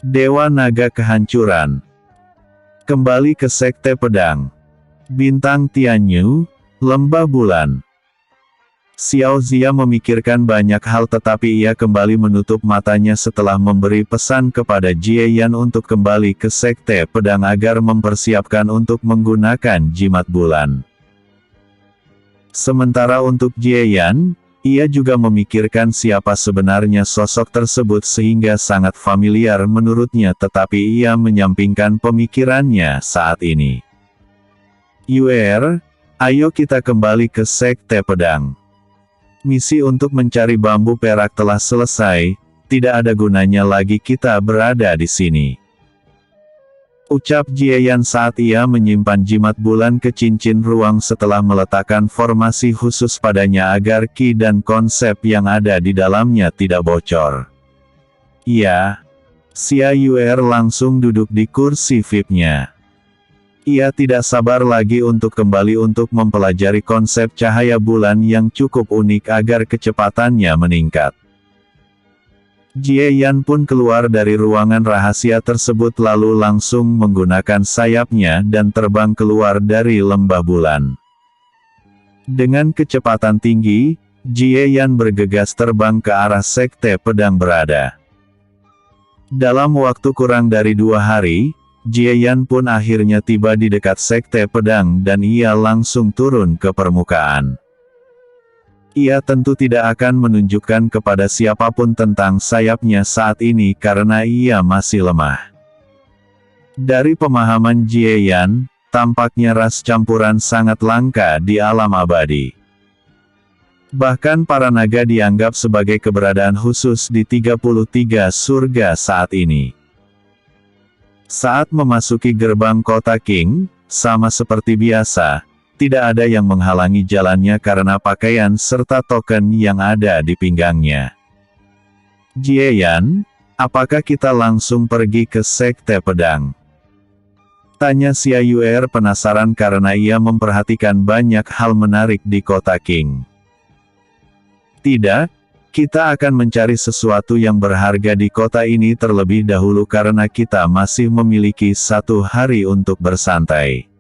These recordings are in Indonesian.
Dewa Naga Kehancuran. Kembali ke Sekte Pedang. Bintang Tianyu, Lembah Bulan. Xiao Zia memikirkan banyak hal tetapi ia kembali menutup matanya setelah memberi pesan kepada Jie Yan untuk kembali ke Sekte Pedang agar mempersiapkan untuk menggunakan jimat bulan. Sementara untuk Jie Yan, ia juga memikirkan siapa sebenarnya sosok tersebut sehingga sangat familiar menurutnya tetapi ia menyampingkan pemikirannya saat ini. Yuer, ayo kita kembali ke Sekte Pedang. Misi untuk mencari bambu perak telah selesai, tidak ada gunanya lagi kita berada di sini. Ucap Jie Yan saat ia menyimpan jimat bulan ke cincin ruang setelah meletakkan formasi khusus padanya agar ki dan konsep yang ada di dalamnya tidak bocor. Iya. Xia Yuer langsung duduk di kursi VIP-nya. Ia tidak sabar lagi untuk kembali untuk mempelajari konsep cahaya bulan yang cukup unik agar kecepatannya meningkat. Jie Yan pun keluar dari ruangan rahasia tersebut lalu langsung menggunakan sayapnya dan terbang keluar dari lembah bulan. Dengan kecepatan tinggi, Jie Yan bergegas terbang ke arah Sekte Pedang berada. Dalam waktu kurang dari 2 hari, Jie Yan pun akhirnya tiba di dekat Sekte Pedang dan ia langsung turun ke permukaan. Ia tentu tidak akan menunjukkan kepada siapapun tentang sayapnya saat ini karena ia masih lemah. Dari pemahaman Jie Yan, tampaknya ras campuran sangat langka di alam abadi. Bahkan para naga dianggap sebagai keberadaan khusus di 33 surga saat ini. Saat memasuki gerbang kota King, sama seperti biasa, tidak ada yang menghalangi jalannya karena pakaian serta token yang ada di pinggangnya. Jie Yan, apakah kita langsung pergi ke Sekte Pedang? Tanya Xia Yuer penasaran karena ia memperhatikan banyak hal menarik di kota King. Tidak, kita akan mencari sesuatu yang berharga di kota ini terlebih dahulu karena kita masih memiliki 1 hari untuk bersantai.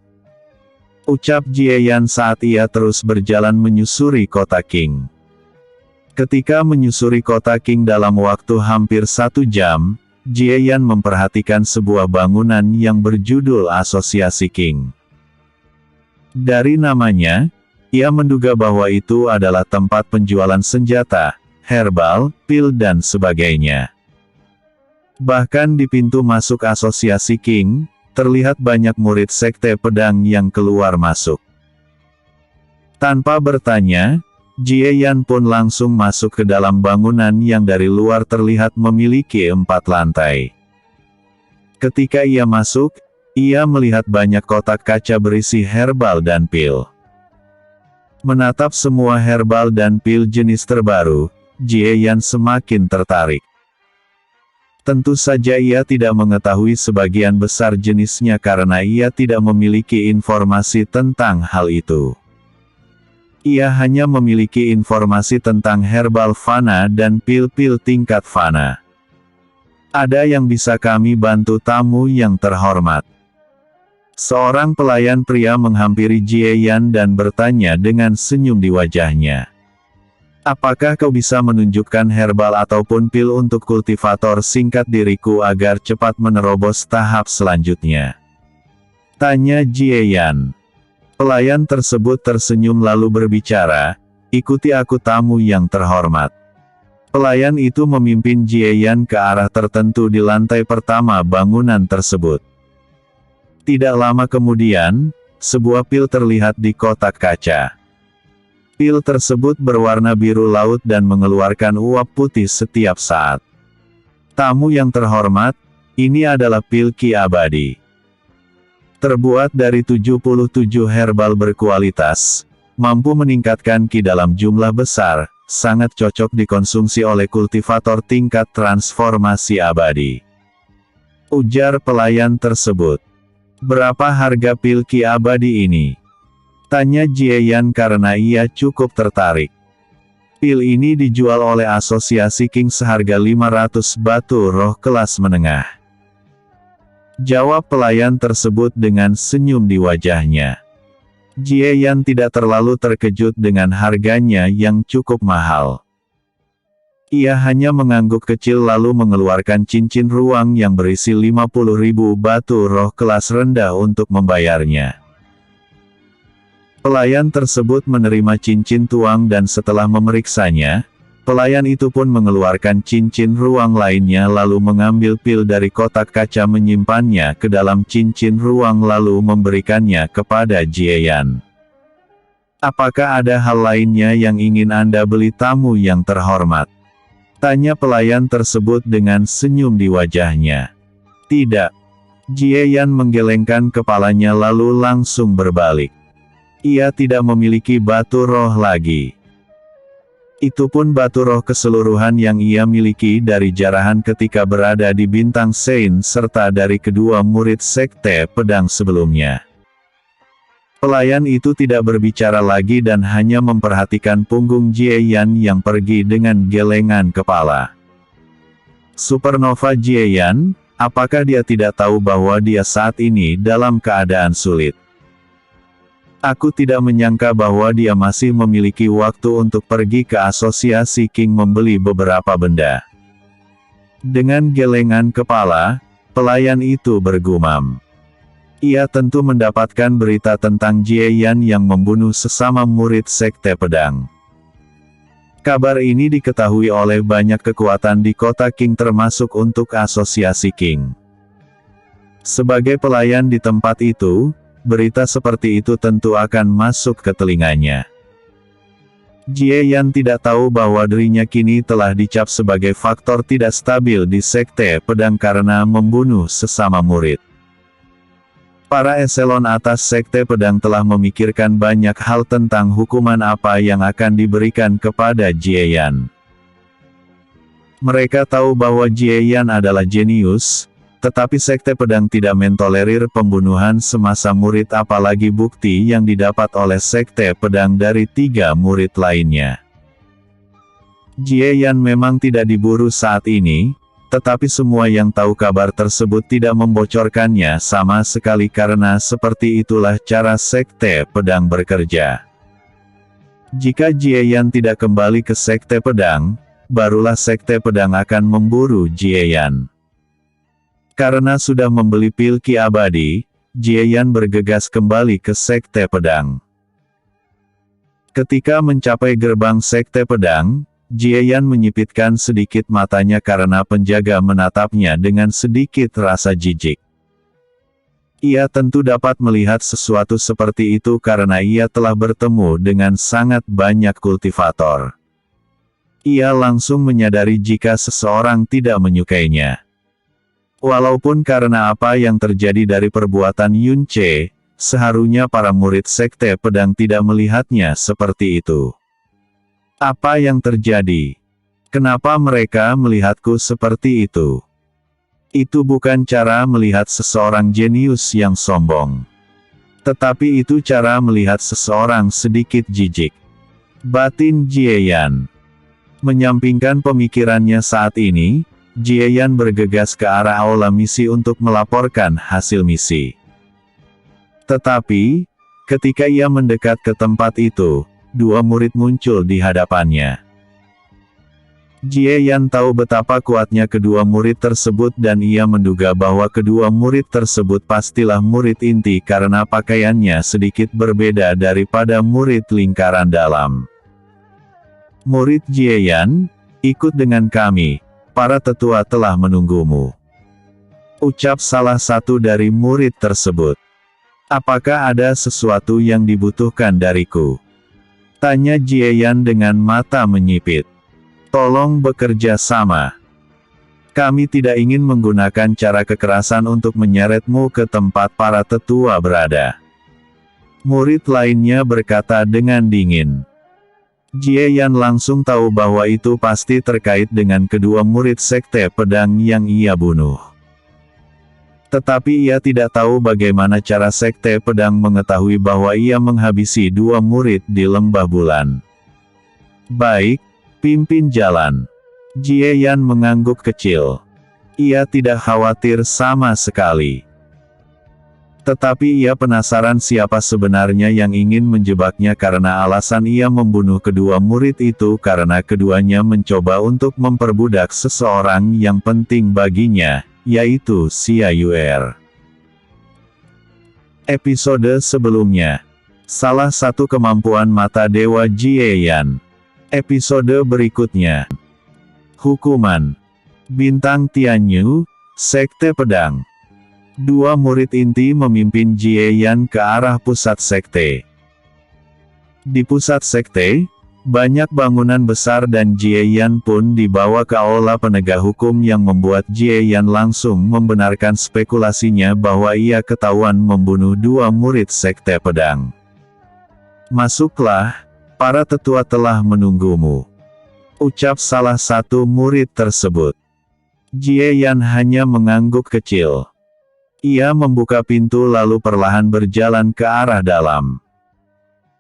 Ucap Jie Yan saat ia terus berjalan menyusuri kota King. Ketika menyusuri kota King dalam waktu hampir 1 jam, Jie Yan memperhatikan sebuah bangunan yang berjudul Asosiasi King. Dari namanya, ia menduga bahwa itu adalah tempat penjualan senjata, herbal, pil dan sebagainya. Bahkan di pintu masuk Asosiasi King, terlihat banyak murid Sekte Pedang yang keluar masuk. Tanpa bertanya, Jie Yan pun langsung masuk ke dalam bangunan yang dari luar terlihat memiliki 4 lantai. Ketika ia masuk, ia melihat banyak kotak kaca berisi herbal dan pil. Menatap semua herbal dan pil jenis terbaru, Jie Yan semakin tertarik. Tentu saja ia tidak mengetahui sebagian besar jenisnya karena ia tidak memiliki informasi tentang hal itu. Ia hanya memiliki informasi tentang herbal fana dan pil-pil tingkat fana. Ada yang bisa kami bantu tamu yang terhormat? Seorang pelayan pria menghampiri Jie Yan dan bertanya dengan senyum di wajahnya. Apakah kau bisa menunjukkan herbal ataupun pil untuk kultivator singkat diriku agar cepat menerobos tahap selanjutnya? Tanya Jie Yan. Pelayan tersebut tersenyum lalu berbicara, ikuti aku tamu yang terhormat. Pelayan itu memimpin Jie Yan ke arah tertentu di lantai pertama bangunan tersebut. Tidak lama kemudian, sebuah pil terlihat di kotak kaca. Pil tersebut berwarna biru laut dan mengeluarkan uap putih setiap saat. Tamu yang terhormat, ini adalah pil ki abadi. Terbuat dari 77 herbal berkualitas, mampu meningkatkan ki dalam jumlah besar, sangat cocok dikonsumsi oleh kultivator tingkat transformasi abadi. Ujar pelayan tersebut. Berapa harga pil ki abadi ini? Tanya Jie Yan karena ia cukup tertarik. Pil ini dijual oleh Asosiasi King seharga 500 batu roh kelas menengah. Jawab pelayan tersebut dengan senyum di wajahnya. Jie Yan tidak terlalu terkejut dengan harganya yang cukup mahal. Ia hanya mengangguk kecil lalu mengeluarkan cincin ruang yang berisi 50.000 batu roh kelas rendah untuk membayarnya. Pelayan tersebut menerima cincin tuang dan setelah memeriksanya, pelayan itu pun mengeluarkan cincin ruang lainnya lalu mengambil pil dari kotak kaca menyimpannya ke dalam cincin ruang lalu memberikannya kepada Jie Yan. Apakah ada hal lainnya yang ingin Anda beli tamu yang terhormat? Tanya pelayan tersebut dengan senyum di wajahnya. Tidak. Jie Yan menggelengkan kepalanya lalu langsung berbalik. Ia tidak memiliki batu roh lagi. Itu pun batu roh keseluruhan yang ia miliki dari jarahan ketika berada di Bintang Sein serta dari kedua murid Sekte Pedang sebelumnya. Pelayan itu tidak berbicara lagi dan hanya memperhatikan punggung Jie Yan yang pergi dengan gelengan kepala. Supernova Jie Yan, apakah dia tidak tahu bahwa dia saat ini dalam keadaan sulit? Aku tidak menyangka bahwa dia masih memiliki waktu untuk pergi ke asosiasi King membeli beberapa benda. Dengan gelengan kepala, pelayan itu bergumam. Ia tentu mendapatkan berita tentang Jie Yan yang membunuh sesama murid Sekte Pedang. Kabar ini diketahui oleh banyak kekuatan di kota King termasuk untuk asosiasi King. Sebagai pelayan di tempat itu, berita seperti itu tentu akan masuk ke telinganya. Jie Yan tidak tahu bahwa dirinya kini telah dicap sebagai faktor tidak stabil di Sekte Pedang karena membunuh sesama murid. Para eselon atas Sekte Pedang telah memikirkan banyak hal tentang hukuman apa yang akan diberikan kepada Jie Yan. Mereka tahu bahwa Jie Yan adalah jenius, tetapi Sekte Pedang tidak mentolerir pembunuhan semasa murid apalagi bukti yang didapat oleh Sekte Pedang dari 3 murid lainnya. Jie Yan memang tidak diburu saat ini, tetapi semua yang tahu kabar tersebut tidak membocorkannya sama sekali karena seperti itulah cara Sekte Pedang bekerja. Jika Jie Yan tidak kembali ke Sekte Pedang, barulah Sekte Pedang akan memburu Jie Yan. Karena sudah membeli pil ki abadi, Jie Yan bergegas kembali ke Sekte Pedang. Ketika mencapai gerbang Sekte Pedang, Jie Yan menyipitkan sedikit matanya karena penjaga menatapnya dengan sedikit rasa jijik. Ia tentu dapat melihat sesuatu seperti itu karena ia telah bertemu dengan sangat banyak kultivator. Ia langsung menyadari jika seseorang tidak menyukainya. Walaupun karena apa yang terjadi dari perbuatan Yun Che, seharusnya para murid Sekte Pedang tidak melihatnya seperti itu. Apa yang terjadi? Kenapa mereka melihatku seperti itu? Itu bukan cara melihat seseorang jenius yang sombong. Tetapi itu cara melihat seseorang sedikit jijik. Batin Jie Yan. Menyampingkan pemikirannya saat ini, Jie Yan bergegas ke arah aula misi untuk melaporkan hasil misi. Tetapi, ketika ia mendekat ke tempat itu, 2 murid muncul di hadapannya. Jie Yan tahu betapa kuatnya kedua murid tersebut dan ia menduga bahwa kedua murid tersebut pastilah murid inti karena pakaiannya sedikit berbeda daripada murid lingkaran dalam. Murid Jie Yan, ikut dengan kami. Para tetua telah menunggumu. Ucap salah satu dari murid tersebut. Apakah ada sesuatu yang dibutuhkan dariku? Tanya Jie Yan dengan mata menyipit. Tolong bekerja sama. Kami tidak ingin menggunakan cara kekerasan untuk menyeretmu ke tempat para tetua berada. Murid lainnya berkata dengan dingin. Jie Yan langsung tahu bahwa itu pasti terkait dengan kedua murid Sekte Pedang yang ia bunuh. Tetapi ia tidak tahu bagaimana cara Sekte Pedang mengetahui bahwa ia menghabisi 2 murid di Lembah Bulan. Baik, pimpin jalan. Jie Yan mengangguk kecil. Ia tidak khawatir sama sekali. Tetapi ia penasaran siapa sebenarnya yang ingin menjebaknya karena alasan ia membunuh kedua murid itu karena keduanya mencoba untuk memperbudak seseorang yang penting baginya, yaitu Xia Yuer. Episode sebelumnya. Salah satu kemampuan mata Dewa Jieyan. Episode berikutnya. Hukuman. Bintang Tianyu, Sekte Pedang. Dua murid inti memimpin Jieyan ke arah pusat sekte. Di pusat sekte, banyak bangunan besar dan Jieyan pun dibawa ke aula penegak hukum yang membuat Jieyan langsung membenarkan spekulasinya bahwa ia ketahuan membunuh dua murid sekte pedang. "Masuklah, para tetua telah menunggumu," ucap salah satu murid tersebut. Jieyan hanya mengangguk kecil. Ia membuka pintu lalu perlahan berjalan ke arah dalam.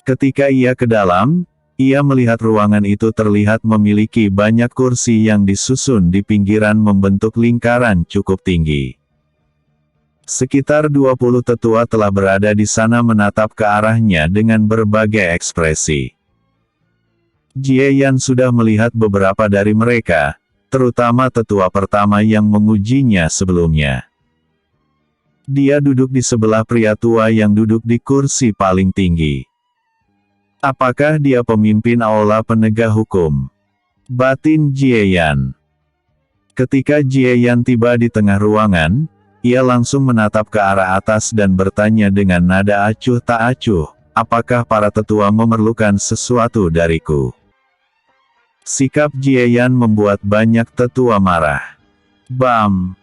Ketika ia ke dalam, ia melihat ruangan itu terlihat memiliki banyak kursi yang disusun di pinggiran membentuk lingkaran cukup tinggi. Sekitar 20 tetua telah berada di sana menatap ke arahnya dengan berbagai ekspresi. Jieyan sudah melihat beberapa dari mereka, terutama tetua pertama yang mengujinya sebelumnya. Dia duduk di sebelah pria tua yang duduk di kursi paling tinggi. Apakah dia pemimpin aula penegak hukum? Batin Jieyan. Ketika Jieyan tiba di tengah ruangan, ia langsung menatap ke arah atas dan bertanya dengan nada acuh tak acuh, "Apakah para tetua memerlukan sesuatu dariku?" Sikap Jieyan membuat banyak tetua marah. Bam!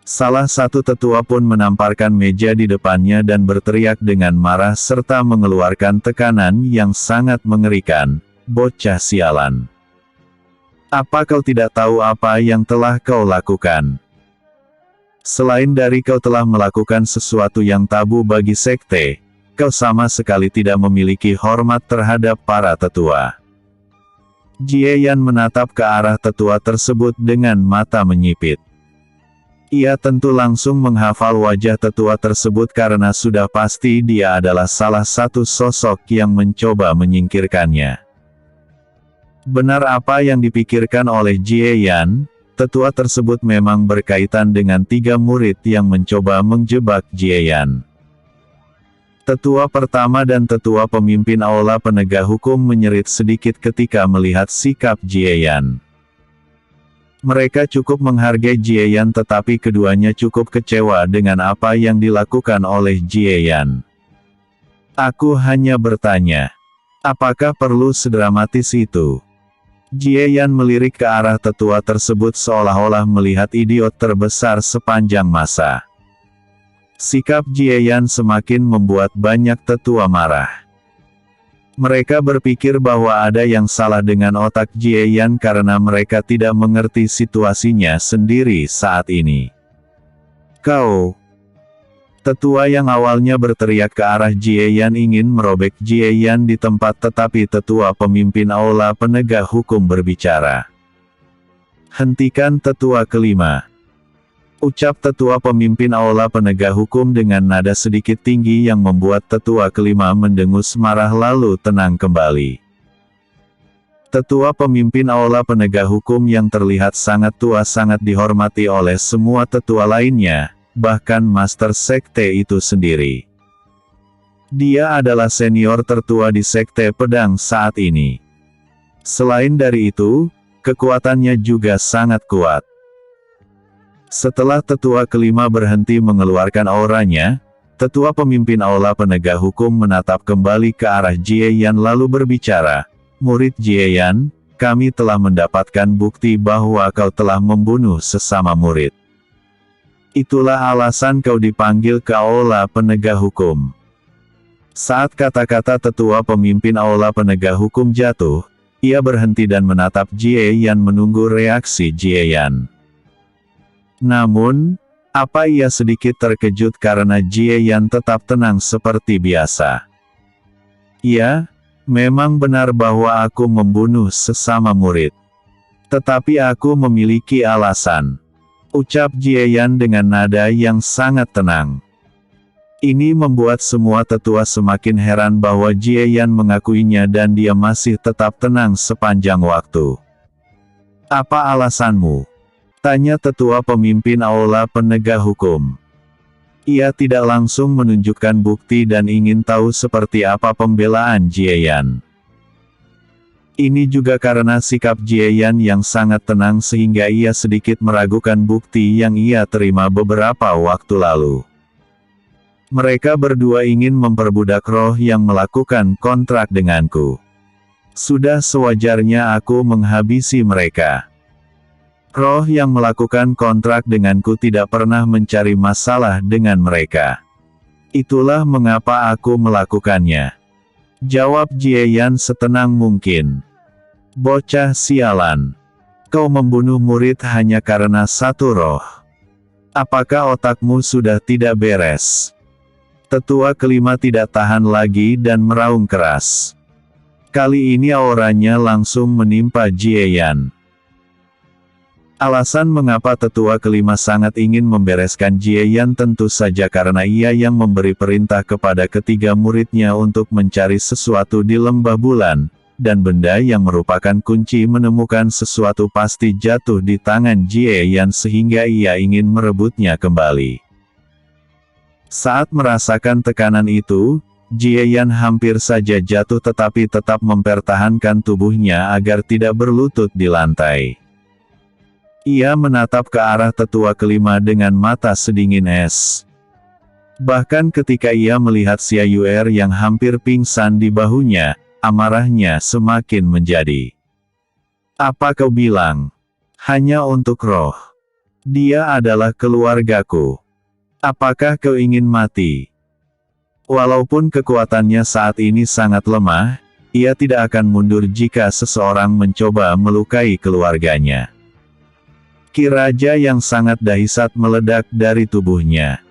Salah satu tetua pun menamparkan meja di depannya dan berteriak dengan marah serta mengeluarkan tekanan yang sangat mengerikan, "Bocah sialan! Apa kau tidak tahu apa yang telah kau lakukan? Selain dari kau telah melakukan sesuatu yang tabu bagi sekte, kau sama sekali tidak memiliki hormat terhadap para tetua." Jieyan menatap ke arah tetua tersebut dengan mata menyipit. Ia tentu langsung menghafal wajah tetua tersebut karena sudah pasti dia adalah salah satu sosok yang mencoba menyingkirkannya. Benar apa yang dipikirkan oleh Jieyan, tetua tersebut memang berkaitan dengan 3 murid yang mencoba menjebak Jieyan. Tetua pertama dan tetua pemimpin aula penegak hukum menyerit sedikit ketika melihat sikap Jieyan. Mereka cukup menghargai Jieyan tetapi keduanya cukup kecewa dengan apa yang dilakukan oleh Jieyan. "Aku hanya bertanya, apakah perlu sedramatis itu?" Jieyan melirik ke arah tetua tersebut seolah-olah melihat idiot terbesar sepanjang masa. Sikap Jieyan semakin membuat banyak tetua marah. Mereka berpikir bahwa ada yang salah dengan otak Jieyan karena mereka tidak mengerti situasinya sendiri saat ini. "Kau!" Tetua yang awalnya berteriak ke arah Jieyan ingin merobek Jieyan di tempat tetapi tetua pemimpin aula penegak hukum berbicara. "Hentikan tetua kelima," ucap tetua pemimpin aula penegak hukum dengan nada sedikit tinggi yang membuat tetua kelima mendengus marah lalu tenang kembali. Tetua pemimpin aula penegak hukum yang terlihat sangat tua sangat dihormati oleh semua tetua lainnya, bahkan master sekte itu sendiri. Dia adalah senior tertua di sekte pedang saat ini. Selain dari itu, kekuatannya juga sangat kuat. Setelah tetua kelima berhenti mengeluarkan auranya, tetua pemimpin aula penegak hukum menatap kembali ke arah Jieyan lalu berbicara, "Murid Jieyan, kami telah mendapatkan bukti bahwa kau telah membunuh sesama murid. Itulah alasan kau dipanggil ke aula penegak hukum." Saat kata-kata tetua pemimpin aula penegak hukum jatuh, ia berhenti dan menatap Jieyan menunggu reaksi Jieyan. Namun, apa ia sedikit terkejut karena Jieyan tetap tenang seperti biasa. "Ya, memang benar bahwa aku membunuh sesama murid. Tetapi aku memiliki alasan," ucap Jieyan dengan nada yang sangat tenang. Ini membuat semua tetua semakin heran bahwa Jieyan mengakuinya dan dia masih tetap tenang sepanjang waktu. "Apa alasanmu?" tanya tetua pemimpin aula penegak hukum. Ia tidak langsung menunjukkan bukti dan ingin tahu seperti apa pembelaan Jieyan. Ini juga karena sikap Jieyan yang sangat tenang sehingga ia sedikit meragukan bukti yang ia terima beberapa waktu lalu. Mereka berdua ingin memperbudak roh yang melakukan kontrak denganku. Sudah sewajarnya aku menghabisi mereka. Roh yang melakukan kontrak denganku tidak pernah mencari masalah dengan mereka. Itulah mengapa aku melakukannya. Jawab Jieyan setenang mungkin. "Bocah sialan. Kau membunuh murid hanya karena satu roh. Apakah otakmu sudah tidak beres?" Tetua kelima tidak tahan lagi dan meraung keras. Kali ini auranya langsung menimpa Jieyan. Alasan mengapa tetua kelima sangat ingin membereskan Jieyan tentu saja karena ia yang memberi perintah kepada ketiga muridnya untuk mencari sesuatu di lembah bulan, dan benda yang merupakan kunci menemukan sesuatu pasti jatuh di tangan Jieyan sehingga ia ingin merebutnya kembali. Saat merasakan tekanan itu, Jieyan hampir saja jatuh tetapi tetap mempertahankan tubuhnya agar tidak berlutut di lantai. Ia menatap ke arah tetua kelima dengan mata sedingin es. Bahkan ketika ia melihat Xia Yuer yang hampir pingsan di bahunya, amarahnya semakin menjadi. "Apa kau bilang? Hanya untuk roh. Dia adalah keluargaku. Apakah kau ingin mati?" Walaupun kekuatannya saat ini sangat lemah, ia tidak akan mundur jika seseorang mencoba melukai keluarganya. Ki raja yang sangat dahsyat meledak dari tubuhnya.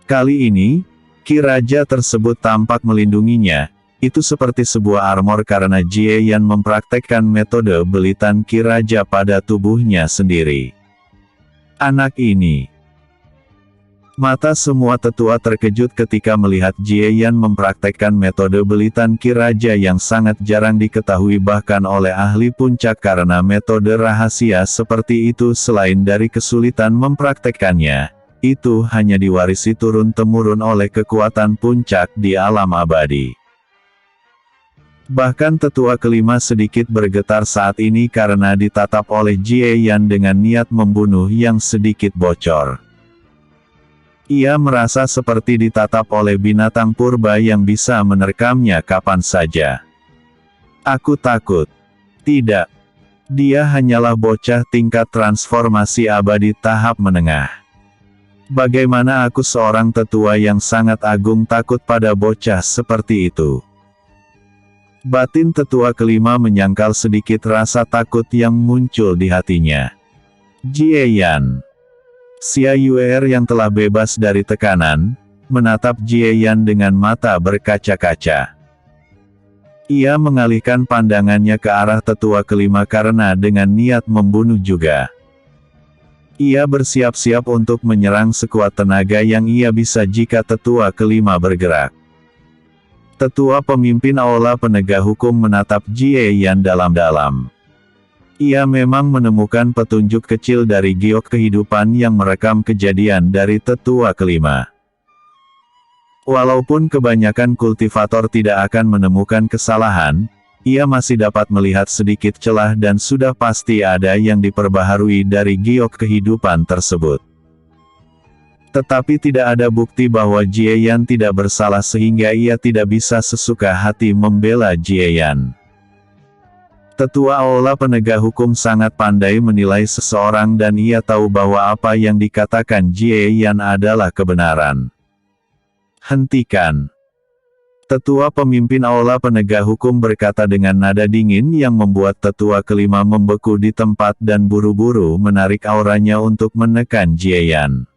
Kali ini, ki raja tersebut tampak melindunginya. Itu seperti sebuah armor karena Jieyan mempraktekkan metode belitan ki raja pada tubuhnya sendiri. Anak ini. Mata semua tetua terkejut ketika melihat Jieyan mempraktekkan metode belitan ki raja yang sangat jarang diketahui bahkan oleh ahli puncak karena metode rahasia seperti itu selain dari kesulitan mempraktekkannya, itu hanya diwarisi turun-temurun oleh kekuatan puncak di alam abadi. Bahkan tetua kelima sedikit bergetar saat ini karena ditatap oleh Jieyan dengan niat membunuh yang sedikit bocor. Ia merasa seperti ditatap oleh binatang purba yang bisa menerkamnya kapan saja. "Aku takut." "Tidak. Dia hanyalah bocah tingkat transformasi abadi tahap menengah. Bagaimana aku seorang tetua yang sangat agung takut pada bocah seperti itu?" Batin tetua kelima menyangkal sedikit rasa takut yang muncul di hatinya. Jieyan. Xia Yuer yang telah bebas dari tekanan, menatap Jieyan dengan mata berkaca-kaca. Ia mengalihkan pandangannya ke arah tetua kelima karena dengan niat membunuh juga. Ia bersiap-siap untuk menyerang sekuat tenaga yang ia bisa jika tetua kelima bergerak. Tetua pemimpin aula penegak hukum menatap Jieyan dalam-dalam. Ia memang menemukan petunjuk kecil dari giok kehidupan yang merekam kejadian dari tetua kelima. Walaupun kebanyakan kultivator tidak akan menemukan kesalahan, ia masih dapat melihat sedikit celah dan sudah pasti ada yang diperbaharui dari giok kehidupan tersebut. Tetapi tidak ada bukti bahwa Jieyan tidak bersalah sehingga ia tidak bisa sesuka hati membela Jieyan. Tetua aula penegak hukum sangat pandai menilai seseorang dan ia tahu bahwa apa yang dikatakan Jieyan adalah kebenaran. "Hentikan." Tetua pemimpin aula penegak hukum berkata dengan nada dingin yang membuat tetua kelima membeku di tempat dan buru-buru menarik auranya untuk menekan Jieyan.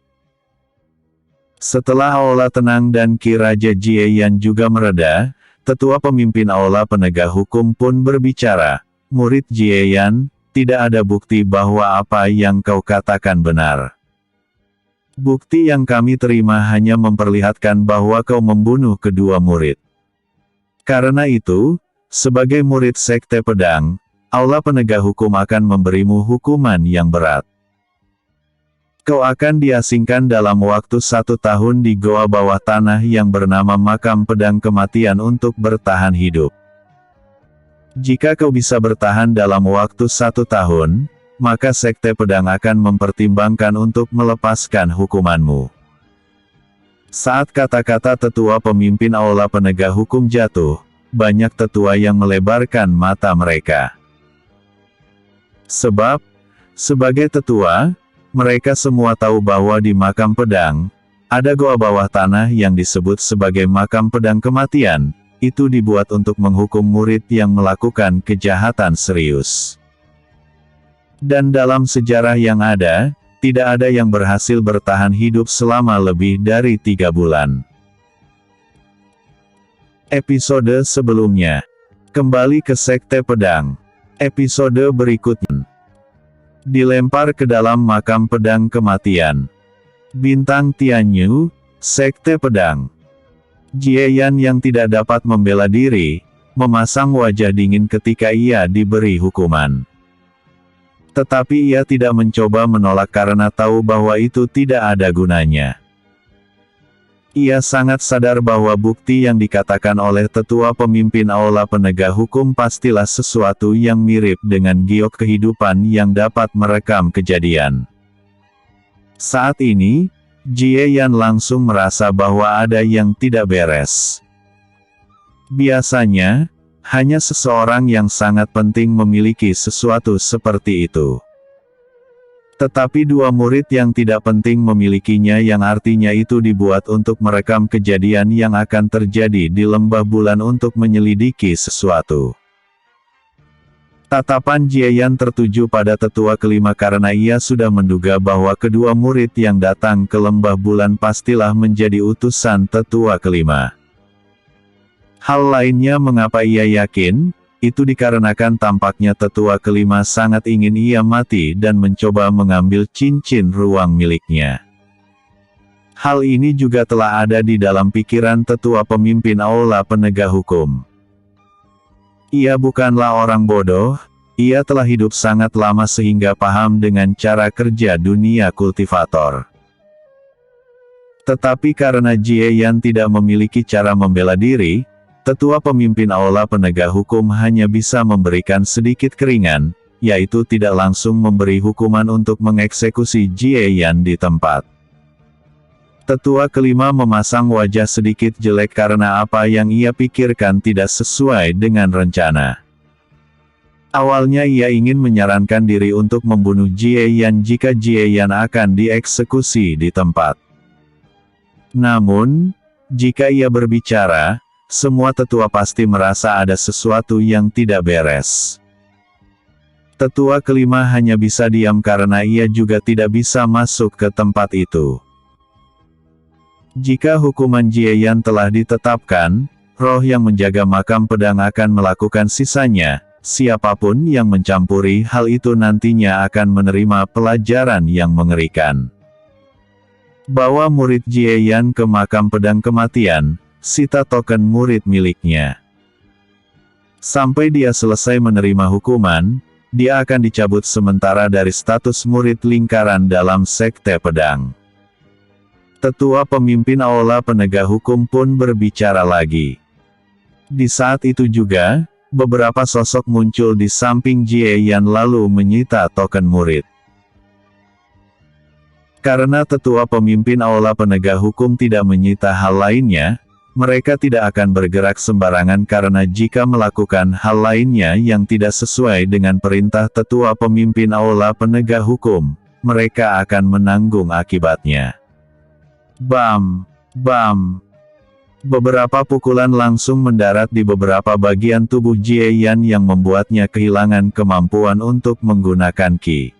Setelah aula tenang dan ki raja Jieyan juga mereda, tetua pemimpin aula penegak hukum pun berbicara. "Murid Jieyan, tidak ada bukti bahwa apa yang kau katakan benar. Bukti yang kami terima hanya memperlihatkan bahwa kau membunuh kedua murid. Karena itu, sebagai murid Sekte Pedang, Aula Penegak Hukum akan memberimu hukuman yang berat. Kau akan diasingkan dalam waktu 1 tahun di goa bawah tanah yang bernama Makam Pedang Kematian untuk bertahan hidup. Jika kau bisa bertahan dalam waktu 1 tahun, maka Sekte Pedang akan mempertimbangkan untuk melepaskan hukumanmu. Saat kata-kata tetua pemimpin Aula Penegak Hukum jatuh, banyak tetua yang melebarkan mata mereka. Sebab, sebagai tetua, mereka semua tahu bahwa di Makam Pedang, ada goa bawah tanah yang disebut sebagai Makam Pedang Kematian, itu dibuat untuk menghukum murid yang melakukan kejahatan serius. Dan dalam sejarah yang ada, tidak ada yang berhasil bertahan hidup selama lebih dari 3 bulan. Episode sebelumnya. Kembali ke Sekte Pedang. Episode berikutnya. Dilempar ke dalam Makam Pedang Kematian. Bintang Tianyu, Sekte Pedang. Jieyan yang tidak dapat membela diri, memasang wajah dingin ketika ia diberi hukuman. Tetapi ia tidak mencoba menolak karena tahu bahwa itu tidak ada gunanya. Ia sangat sadar bahwa bukti yang dikatakan oleh tetua pemimpin Aula Penegak Hukum pastilah sesuatu yang mirip dengan giok kehidupan yang dapat merekam kejadian. Saat ini, Jieyan langsung merasa bahwa ada yang tidak beres. Biasanya, hanya seseorang yang sangat penting memiliki sesuatu seperti itu. Tetapi 2 murid yang tidak penting memilikinya, yang artinya itu dibuat untuk merekam kejadian yang akan terjadi di lembah bulan untuk menyelidiki sesuatu. Tatapan Jieyan tertuju pada tetua kelima karena ia sudah menduga bahwa kedua murid yang datang ke lembah bulan pastilah menjadi utusan tetua kelima. Hal lainnya mengapa ia yakin, itu dikarenakan tampaknya tetua kelima sangat ingin ia mati dan mencoba mengambil cincin ruang miliknya. Hal ini juga telah ada di dalam pikiran tetua pemimpin Aula Penegak Hukum. Ia bukanlah orang bodoh, ia telah hidup sangat lama sehingga paham dengan cara kerja dunia kultivator. Tetapi karena Jieyan tidak memiliki cara membela diri, tetua pemimpin Aula Penegak Hukum hanya bisa memberikan sedikit keringan, yaitu tidak langsung memberi hukuman untuk mengeksekusi Jieyan di tempat. Tetua kelima memasang wajah sedikit jelek karena apa yang ia pikirkan tidak sesuai dengan rencana. Awalnya ia ingin menyarankan diri untuk membunuh Jieyan jika Jieyan akan dieksekusi di tempat. Namun, jika ia berbicara, semua tetua pasti merasa ada sesuatu yang tidak beres. Tetua kelima hanya bisa diam karena ia juga tidak bisa masuk ke tempat itu. Jika hukuman Jieyan telah ditetapkan, roh yang menjaga Makam Pedang akan melakukan sisanya. Siapapun yang mencampuri hal itu nantinya akan menerima pelajaran yang mengerikan. Bawa murid Jieyan ke Makam Pedang Kematian, sita token murid miliknya. Sampai dia selesai menerima hukuman, dia akan dicabut sementara dari status murid lingkaran dalam Sekte Pedang. Tetua pemimpin Aula Penegak Hukum pun berbicara lagi. Di saat itu juga, beberapa sosok muncul di samping Jieyan lalu menyita token murid. Karena tetua pemimpin Aula Penegak Hukum tidak menyita hal lainnya, mereka tidak akan bergerak sembarangan karena jika melakukan hal lainnya yang tidak sesuai dengan perintah tetua pemimpin Aula Penegak Hukum, mereka akan menanggung akibatnya. Bam! Bam! Beberapa pukulan langsung mendarat di beberapa bagian tubuh Jieyan yang membuatnya kehilangan kemampuan untuk menggunakan ki.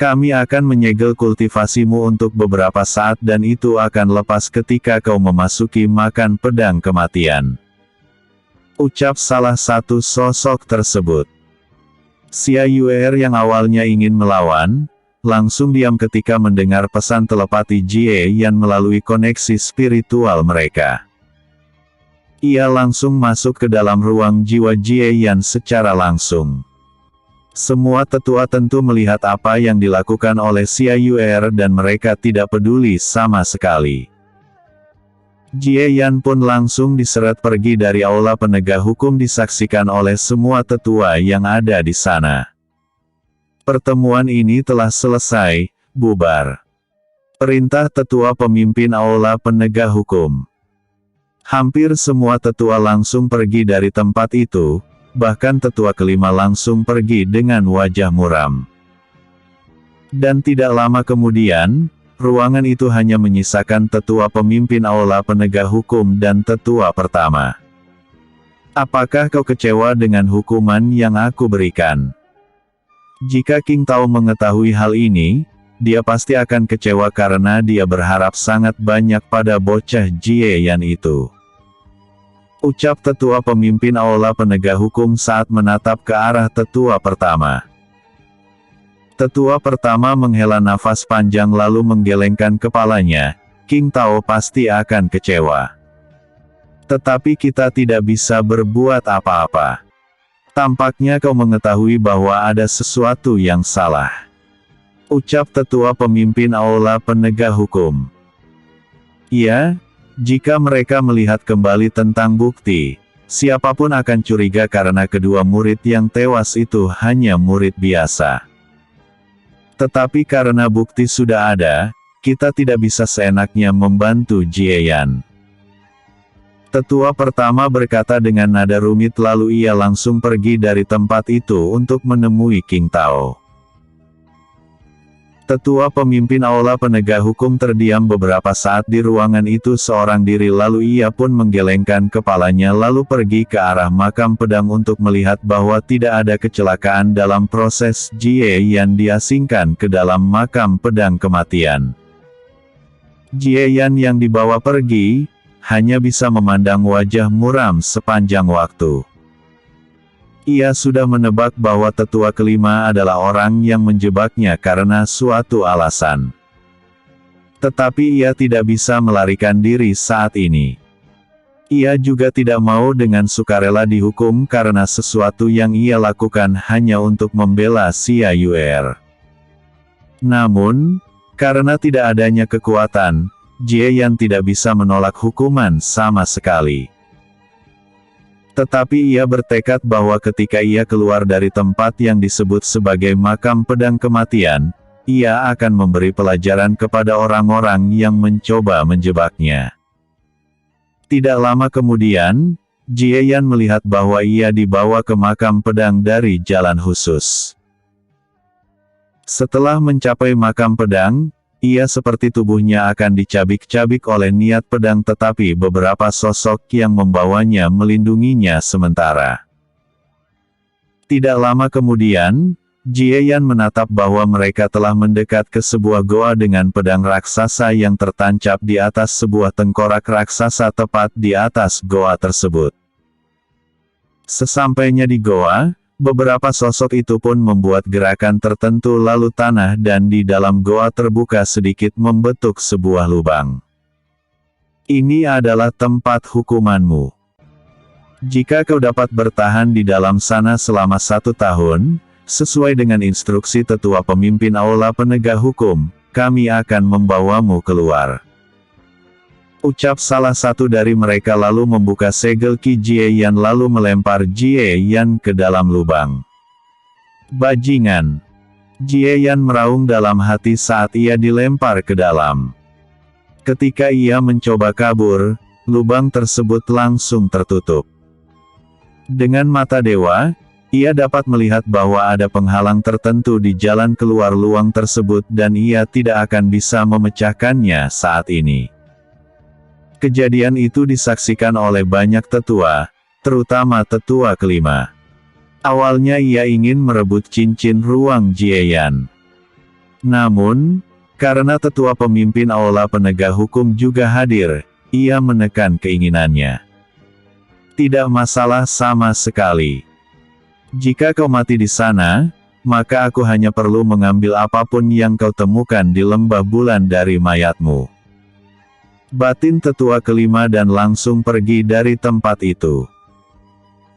Kami akan menyegel kultivasimu untuk beberapa saat dan itu akan lepas ketika kau memasuki Makam Pedang Kematian. Ucap salah satu sosok tersebut. Xia Yuer yang awalnya ingin melawan, langsung diam ketika mendengar pesan telepati Jie Yan melalui koneksi spiritual mereka. Ia langsung masuk ke dalam ruang jiwa Jie Yan secara langsung. Semua tetua tentu melihat apa yang dilakukan oleh Xia Yuer dan mereka tidak peduli sama sekali. Jie Yan pun langsung diseret pergi dari aula penegak hukum disaksikan oleh semua tetua yang ada di sana. Pertemuan ini telah selesai, bubar. Perintah tetua pemimpin aula penegak hukum. Hampir semua tetua langsung pergi dari tempat itu, bahkan tetua kelima langsung pergi dengan wajah muram. Dan tidak lama kemudian, ruangan itu hanya menyisakan tetua pemimpin aula penegak hukum dan tetua pertama. Apakah kau kecewa dengan hukuman yang aku berikan? Jika King Tao mengetahui hal ini, dia pasti akan kecewa karena dia berharap sangat banyak pada bocah Jie Yan itu. Ucap tetua pemimpin aula penegak hukum saat menatap ke arah tetua pertama. Tetua pertama menghela nafas panjang lalu menggelengkan kepalanya. King Tao pasti akan kecewa. Tetapi kita tidak bisa berbuat apa-apa. Tampaknya kau mengetahui bahwa ada sesuatu yang salah. Ucap tetua pemimpin aula penegak hukum. Iya, jika mereka melihat kembali tentang bukti, siapapun akan curiga karena kedua murid yang tewas itu hanya murid biasa. Tetapi karena bukti sudah ada, kita tidak bisa seenaknya membantu Jie Yan. Tetua pertama berkata dengan nada rumit lalu ia langsung pergi dari tempat itu untuk menemui King Tao. Tetua pemimpin aula penegak hukum terdiam beberapa saat di ruangan itu seorang diri lalu ia pun menggelengkan kepalanya lalu pergi ke arah makam pedang untuk melihat bahwa tidak ada kecelakaan dalam proses Jie Yan diasingkan ke dalam makam pedang kematian. Jie Yan yang dibawa pergi, hanya bisa memandang wajah muram sepanjang waktu. Ia sudah menebak bahwa tetua kelima adalah orang yang menjebaknya karena suatu alasan. Tetapi ia tidak bisa melarikan diri saat ini. Ia juga tidak mau dengan sukarela dihukum karena sesuatu yang ia lakukan hanya untuk membela Xia Yuer. Namun, karena tidak adanya kekuatan, Jie Yan tidak bisa menolak hukuman sama sekali. Tetapi ia bertekad bahwa ketika ia keluar dari tempat yang disebut sebagai makam pedang kematian, ia akan memberi pelajaran kepada orang-orang yang mencoba menjebaknya. Tidak lama kemudian, Jie Yan melihat bahwa ia dibawa ke makam pedang dari jalan khusus. Setelah mencapai makam pedang, ia seperti tubuhnya akan dicabik-cabik oleh niat pedang tetapi beberapa sosok yang membawanya melindunginya sementara. Tidak lama kemudian, Jie Yan menatap bahwa mereka telah mendekat ke sebuah goa dengan pedang raksasa yang tertancap di atas sebuah tengkorak raksasa tepat di atas goa tersebut. Sesampainya di goa, beberapa sosok itu pun membuat gerakan tertentu lalu tanah dan di dalam goa terbuka sedikit membentuk sebuah lubang. Ini adalah tempat hukumanmu. Jika kau dapat bertahan di dalam sana selama 1 tahun, sesuai dengan instruksi tetua pemimpin aula penegak hukum, kami akan membawamu keluar. Ucap salah satu dari mereka lalu membuka segel Ki Jie Yan lalu melempar Jie Yan ke dalam lubang. Bajingan! Jie Yan meraung dalam hati saat ia dilempar ke dalam. Ketika ia mencoba kabur, lubang tersebut langsung tertutup. Dengan mata dewa, ia dapat melihat bahwa ada penghalang tertentu di jalan keluar lubang tersebut dan ia tidak akan bisa memecahkannya saat ini. Kejadian itu disaksikan oleh banyak tetua, terutama tetua kelima. Awalnya ia ingin merebut cincin ruang Jie Yan. Namun, karena tetua pemimpin aula penegak hukum juga hadir, ia menekan keinginannya. Tidak masalah sama sekali. Jika kau mati di sana, maka aku hanya perlu mengambil apapun yang kau temukan di lembah bulan dari mayatmu. Batin tetua kelima dan langsung pergi dari tempat itu.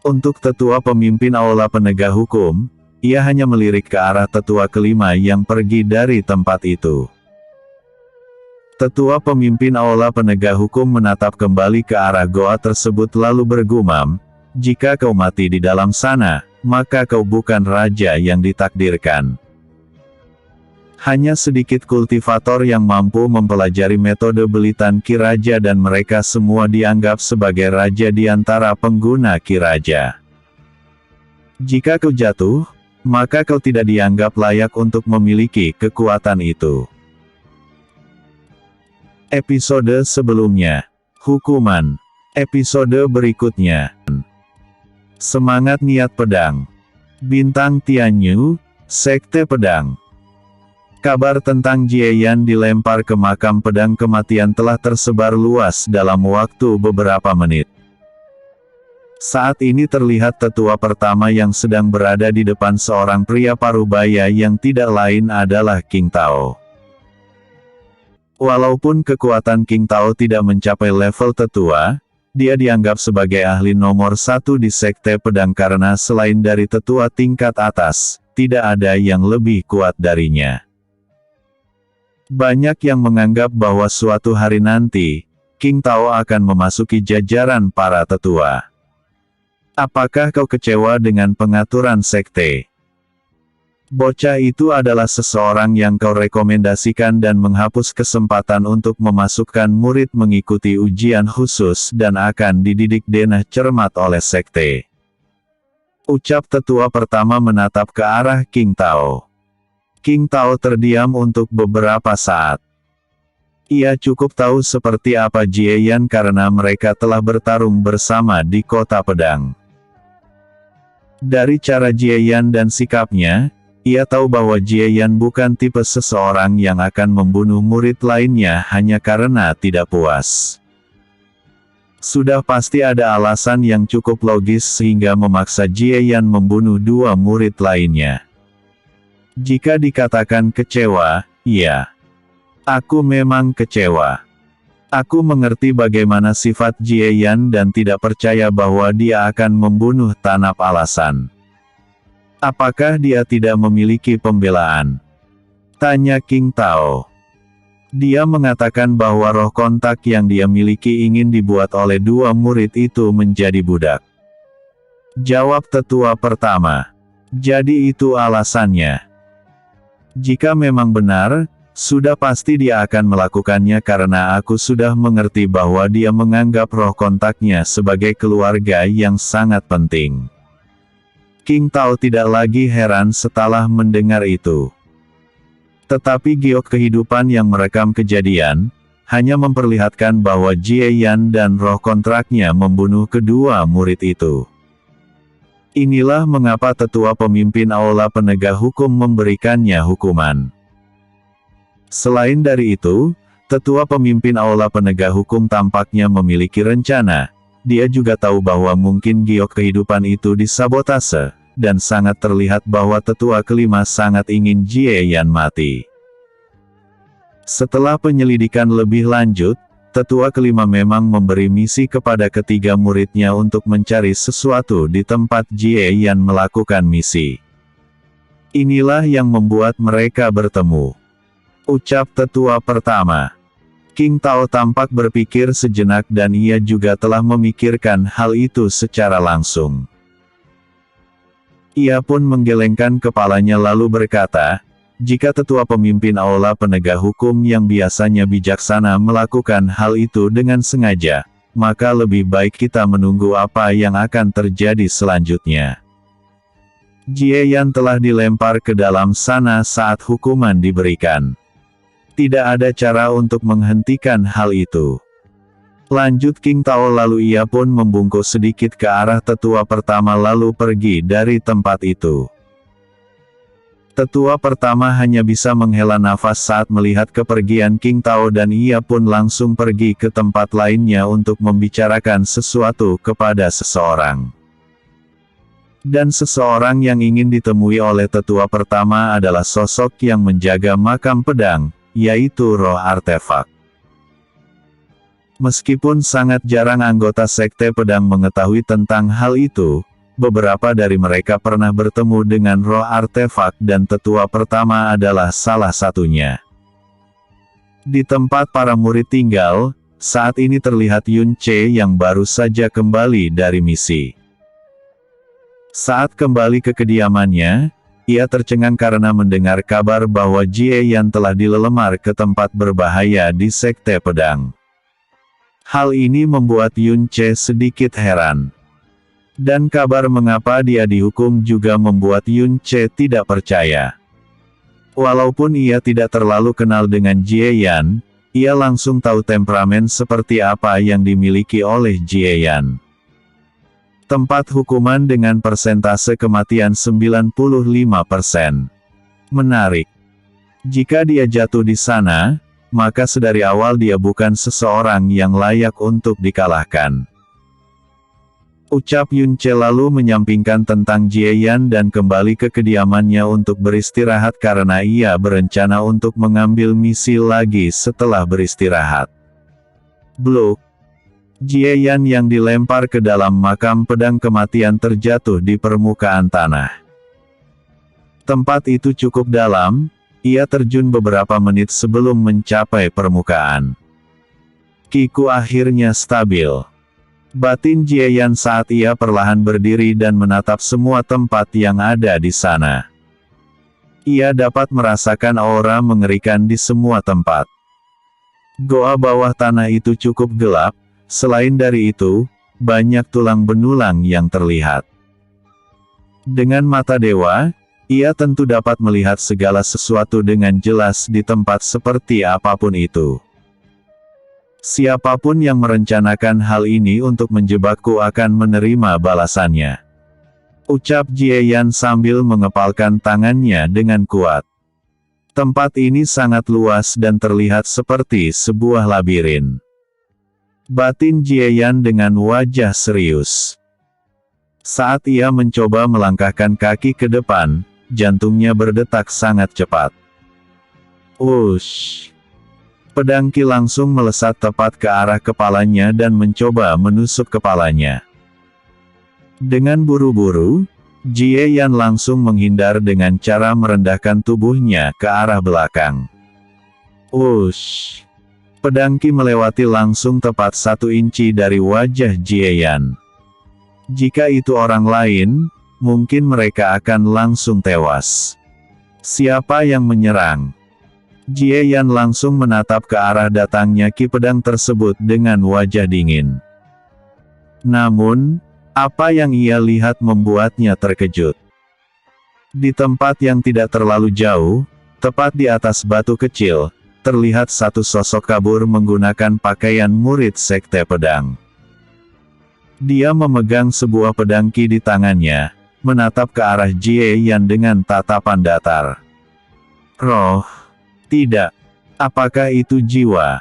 Untuk tetua pemimpin aula penegak hukum, ia hanya melirik ke arah tetua kelima yang pergi dari tempat itu. Tetua pemimpin aula penegak hukum menatap kembali ke arah goa tersebut lalu bergumam, "Jika kau mati di dalam sana, maka kau bukan raja yang ditakdirkan." Hanya sedikit kultivator yang mampu mempelajari metode belitan Ki Raja dan mereka semua dianggap sebagai raja di antara pengguna Ki Raja. Jika kau jatuh, maka kau tidak dianggap layak untuk memiliki kekuatan itu. Episode sebelumnya, hukuman. Episode berikutnya, semangat niat pedang. Bintang Tianyu, Sekte Pedang. Kabar tentang Jieyan dilempar ke makam pedang kematian telah tersebar luas dalam waktu beberapa menit. Saat ini terlihat tetua pertama yang sedang berada di depan seorang pria parubaya yang tidak lain adalah King Tao. Walaupun kekuatan King Tao tidak mencapai level tetua, dia dianggap sebagai ahli nomor satu di Sekte Pedang karena selain dari tetua tingkat atas, tidak ada yang lebih kuat darinya. Banyak yang menganggap bahwa suatu hari nanti, King Tao akan memasuki jajaran para tetua. Apakah kau kecewa dengan pengaturan sekte? Bocah itu adalah seseorang yang kau rekomendasikan dan menghapus kesempatan untuk memasukkan murid mengikuti ujian khusus dan akan dididik denah cermat oleh sekte. Ucap tetua pertama menatap ke arah King Tao. King Tao terdiam untuk beberapa saat. Ia cukup tahu seperti apa Jieyan karena mereka telah bertarung bersama di kota pedang. Dari cara Jieyan dan sikapnya, ia tahu bahwa Jieyan bukan tipe seseorang yang akan membunuh murid lainnya hanya karena tidak puas. Sudah pasti ada alasan yang cukup logis sehingga memaksa Jieyan membunuh dua murid lainnya. Jika dikatakan kecewa, ya. Aku memang kecewa. Aku mengerti bagaimana sifat Jieyan dan tidak percaya bahwa dia akan membunuh tanpa alasan. Apakah dia tidak memiliki pembelaan? Tanya King Tao. Dia mengatakan bahwa roh kontak yang dia miliki ingin dibuat oleh dua murid itu menjadi budak. Jawab tetua pertama. Jadi itu alasannya. Jika memang benar, sudah pasti dia akan melakukannya karena aku sudah mengerti bahwa dia menganggap roh kontaknya sebagai keluarga yang sangat penting. King Tao tidak lagi heran setelah mendengar itu. Tetapi giok kehidupan yang merekam kejadian, hanya memperlihatkan bahwa Jieyan dan roh kontraknya membunuh kedua murid itu. Inilah mengapa tetua pemimpin aula penegak hukum memberikannya hukuman. Selain dari itu, tetua pemimpin aula penegak hukum tampaknya memiliki rencana. Dia juga tahu bahwa mungkin giok kehidupan itu disabotase, dan sangat terlihat bahwa tetua kelima sangat ingin Jieyan mati. Setelah penyelidikan lebih lanjut, tetua kelima memang memberi misi kepada ketiga muridnya untuk mencari sesuatu di tempat Jieyan melakukan misi. Inilah yang membuat mereka bertemu. Ucap tetua pertama. King Tao tampak berpikir sejenak dan ia juga telah memikirkan hal itu secara langsung. Ia pun menggelengkan kepalanya lalu berkata, jika tetua pemimpin aula penegak hukum yang biasanya bijaksana melakukan hal itu dengan sengaja, maka lebih baik kita menunggu apa yang akan terjadi selanjutnya. Jieyan telah dilempar ke dalam sana saat hukuman diberikan. Tidak ada cara untuk menghentikan hal itu. Lanjut King Tao lalu ia pun membungkuk sedikit ke arah tetua pertama lalu pergi dari tempat itu. Tetua pertama hanya bisa menghela nafas saat melihat kepergian King Tao dan ia pun langsung pergi ke tempat lainnya untuk membicarakan sesuatu kepada seseorang. Dan seseorang yang ingin ditemui oleh tetua pertama adalah sosok yang menjaga makam pedang, yaitu roh artefak. Meskipun sangat jarang anggota Sekte Pedang mengetahui tentang hal itu, beberapa dari mereka pernah bertemu dengan roh artefak dan tetua pertama adalah salah satunya. Di tempat para murid tinggal, saat ini terlihat Yun Che yang baru saja kembali dari misi. Saat kembali ke kediamannya, ia tercengang karena mendengar kabar bahwa Jie Yan telah dilelemar ke tempat berbahaya di Sekte Pedang. Hal ini membuat Yun Che sedikit heran. Dan kabar mengapa dia dihukum juga membuat Yun Che tidak percaya. Walaupun ia tidak terlalu kenal dengan Jie Yan, ia langsung tahu temperamen seperti apa yang dimiliki oleh Jie Yan. Tempat hukuman dengan persentase kematian 95%. Menarik. Jika dia jatuh di sana, maka sedari awal dia bukan seseorang yang layak untuk dikalahkan. Ucap Yun Che lalu menyampingkan tentang Jie Yan dan kembali ke kediamannya untuk beristirahat karena ia berencana untuk mengambil misi lagi setelah beristirahat. Bluk. Jie Yan yang dilempar ke dalam makam pedang kematian terjatuh di permukaan tanah. Tempat itu cukup dalam, ia terjun beberapa menit sebelum mencapai permukaan. Kiku akhirnya stabil. Batin Jie Yan saat ia perlahan berdiri dan menatap semua tempat yang ada di sana. Ia dapat merasakan aura mengerikan di semua tempat. Goa bawah tanah itu cukup gelap. Selain dari itu, banyak tulang benulang yang terlihat. Dengan mata dewa, ia tentu dapat melihat segala sesuatu dengan jelas di tempat seperti apapun itu. Siapapun yang merencanakan hal ini untuk menjebakku akan menerima balasannya. Ucap Jie Yan sambil mengepalkan tangannya dengan kuat. Tempat ini sangat luas dan terlihat seperti sebuah labirin. Batin Jie Yan dengan wajah serius. Saat ia mencoba melangkahkan kaki ke depan, jantungnya berdetak sangat cepat. Wush! Pedang Ki langsung melesat tepat ke arah kepalanya dan mencoba menusuk kepalanya. Dengan buru-buru, Jie Yan langsung menghindar dengan cara merendahkan tubuhnya ke arah belakang. Wush! Pedang Ki melewati langsung tepat 1 inci dari wajah Jie Yan. Jika itu orang lain, mungkin mereka akan langsung tewas. Siapa yang menyerang? Jie Yan langsung menatap ke arah datangnya Ki pedang tersebut dengan wajah dingin. Namun, apa yang ia lihat membuatnya terkejut. Di tempat yang tidak terlalu jauh, tepat di atas batu kecil, terlihat satu sosok kabur menggunakan pakaian murid Sekte Pedang. Dia memegang sebuah pedang Ki di tangannya, menatap ke arah Jie Yan dengan tatapan datar. Roh? Tidak. Apakah itu jiwa?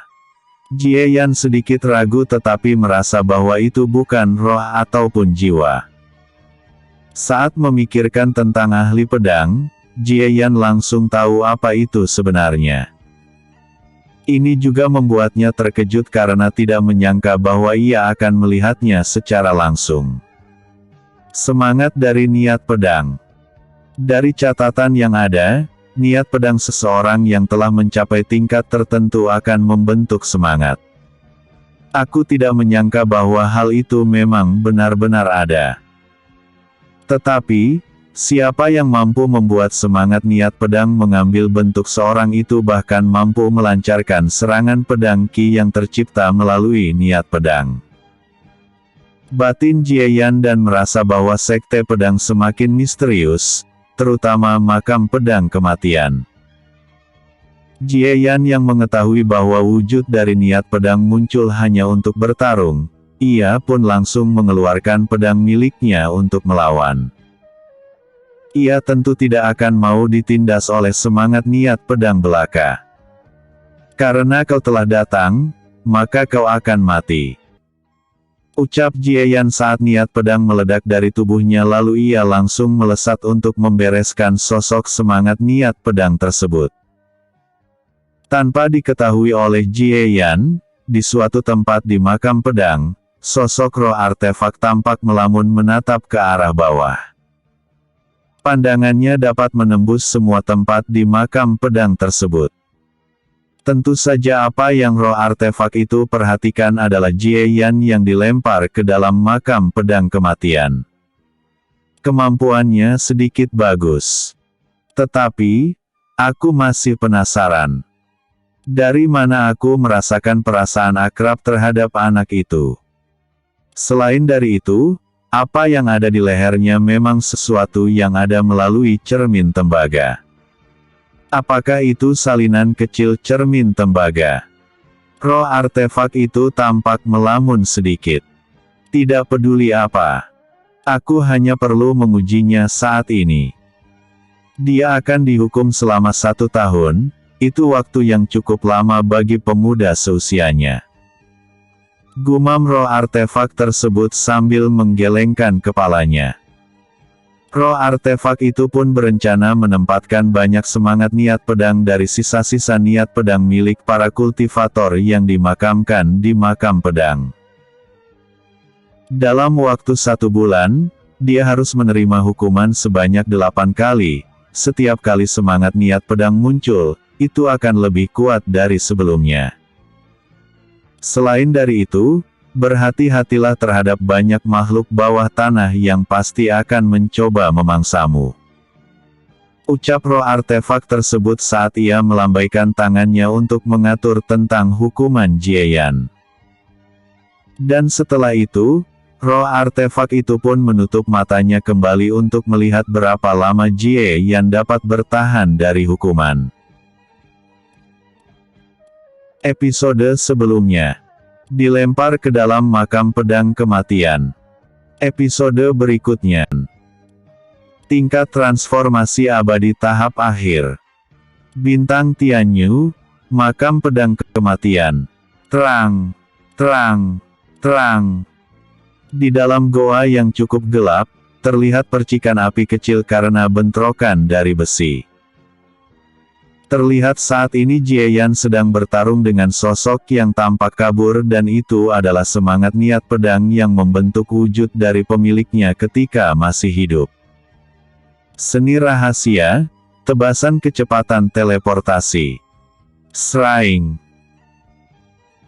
Jie Yan sedikit ragu tetapi merasa bahwa itu bukan roh ataupun jiwa. Saat memikirkan tentang ahli pedang, Jie Yan langsung tahu apa itu sebenarnya. Ini juga membuatnya terkejut karena tidak menyangka bahwa ia akan melihatnya secara langsung. Semangat dari niat pedang. Dari catatan yang ada, niat pedang seseorang yang telah mencapai tingkat tertentu akan membentuk semangat. Aku tidak menyangka bahwa hal itu memang benar-benar ada. Tetapi, siapa yang mampu membuat semangat niat pedang mengambil bentuk seorang itu bahkan mampu melancarkan serangan pedang Ki yang tercipta melalui niat pedang. Batin Jie Yan dan merasa bahwa Sekte Pedang semakin misterius, terutama makam pedang kematian. Jie Yan yang mengetahui bahwa wujud dari niat pedang muncul hanya untuk bertarung, ia pun langsung mengeluarkan pedang miliknya untuk melawan. Ia tentu tidak akan mau ditindas oleh semangat niat pedang belaka. Karena kau telah datang, maka kau akan mati. Ucap Jieyan saat niat pedang meledak dari tubuhnya, lalu ia langsung melesat untuk membereskan sosok semangat niat pedang tersebut. Tanpa diketahui oleh Jieyan, di suatu tempat di makam pedang, sosok roh artefak tampak melamun menatap ke arah bawah. Pandangannya dapat menembus semua tempat di makam pedang tersebut. Tentu saja apa yang roh artefak itu perhatikan adalah Jieyan yang dilempar ke dalam makam pedang kematian. Kemampuannya sedikit bagus. Tetapi, aku masih penasaran. Dari mana aku merasakan perasaan akrab terhadap anak itu? Selain dari itu, apa yang ada di lehernya memang sesuatu yang ada melalui cermin tembaga. Apakah itu salinan kecil cermin tembaga? Roh artefak itu tampak melamun sedikit. Tidak peduli apa. Aku hanya perlu mengujinya saat ini. Dia akan dihukum selama 1 tahun, itu waktu yang cukup lama bagi pemuda seusianya. Gumam roh artefak tersebut sambil menggelengkan kepalanya. Roh artefak itu pun berencana menempatkan banyak semangat niat pedang dari sisa-sisa niat pedang milik para kultivator yang dimakamkan di makam pedang. Dalam waktu 1 bulan, dia harus menerima hukuman sebanyak 8 kali. Setiap kali semangat niat pedang muncul, itu akan lebih kuat dari sebelumnya. Selain dari itu, berhati-hatilah terhadap banyak makhluk bawah tanah yang pasti akan mencoba memangsamu. Ucap roh artefak tersebut saat ia melambaikan tangannya untuk mengatur tentang hukuman Jieyan. Dan setelah itu, roh artefak itu pun menutup matanya kembali untuk melihat berapa lama Jieyan dapat bertahan dari hukuman. Episode sebelumnya. Dilempar ke dalam makam pedang kematian. Episode berikutnya. Tingkat transformasi abadi tahap akhir. Bintang Tianyu, makam pedang kematian. Terang, terang, terang. Di dalam goa yang cukup gelap, terlihat percikan api kecil karena bentrokan dari besi. Terlihat saat ini Jieyan sedang bertarung dengan sosok yang tampak kabur, dan itu adalah semangat niat pedang yang membentuk wujud dari pemiliknya ketika masih hidup. Seni rahasia, tebasan kecepatan teleportasi. Sraing.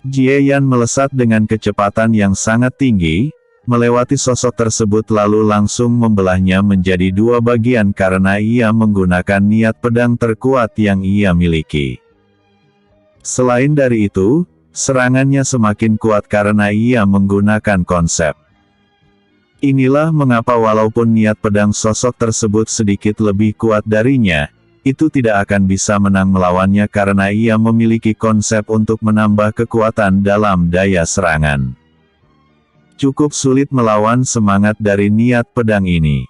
Jieyan melesat dengan kecepatan yang sangat tinggi, melewati sosok tersebut lalu langsung membelahnya menjadi 2 bagian karena ia menggunakan niat pedang terkuat yang ia miliki. Selain dari itu, serangannya semakin kuat karena ia menggunakan konsep. Inilah mengapa walaupun niat pedang sosok tersebut sedikit lebih kuat darinya, itu tidak akan bisa menang melawannya karena ia memiliki konsep untuk menambah kekuatan dalam daya serangan. Cukup sulit melawan semangat dari niat pedang ini.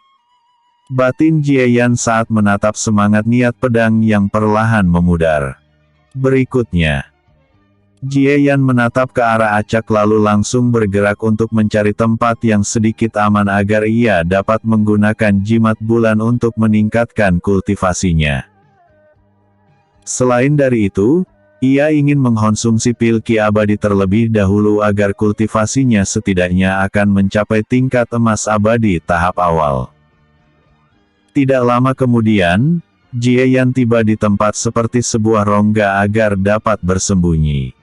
Batin Jieyan saat menatap semangat niat pedang yang perlahan memudar. Berikutnya, Jieyan menatap ke arah acak lalu langsung bergerak untuk mencari tempat yang sedikit aman agar ia dapat menggunakan jimat bulan untuk meningkatkan kultivasinya. Selain dari itu, ia ingin mengkonsumsi pil ki abadi terlebih dahulu agar kultivasinya setidaknya akan mencapai tingkat emas abadi tahap awal. Tidak lama kemudian, Jieyan tiba di tempat seperti sebuah rongga agar dapat bersembunyi.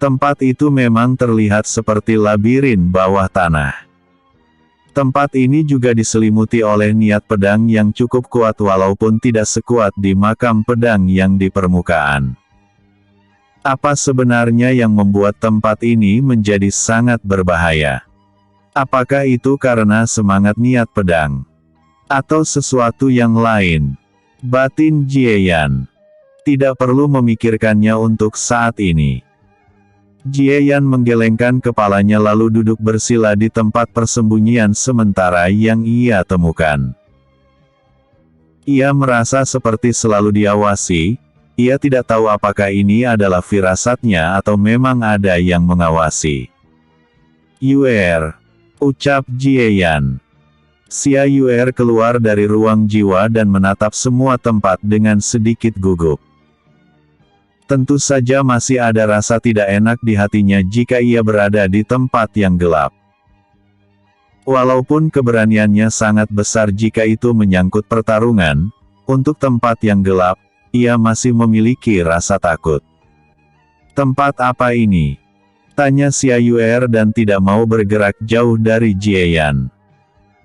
Tempat itu memang terlihat seperti labirin bawah tanah. Tempat ini juga diselimuti oleh niat pedang yang cukup kuat walaupun tidak sekuat di makam pedang yang di permukaan. Apa sebenarnya yang membuat tempat ini menjadi sangat berbahaya? Apakah itu karena semangat niat pedang? Atau sesuatu yang lain? Batin Jieyan tidak perlu memikirkannya untuk saat ini. Jieyan menggelengkan kepalanya lalu duduk bersila di tempat persembunyian sementara yang ia temukan. Ia merasa seperti selalu diawasi, ia tidak tahu apakah ini adalah firasatnya atau memang ada yang mengawasi. Yuer, ucap Jieyan. Xia Yuer keluar dari ruang jiwa dan menatap semua tempat dengan sedikit gugup. Tentu saja masih ada rasa tidak enak di hatinya jika ia berada di tempat yang gelap. Walaupun keberaniannya sangat besar jika itu menyangkut pertarungan, untuk tempat yang gelap, ia masih memiliki rasa takut. Tempat apa ini? Tanya Xia Yuer dan tidak mau bergerak jauh dari Jieyan.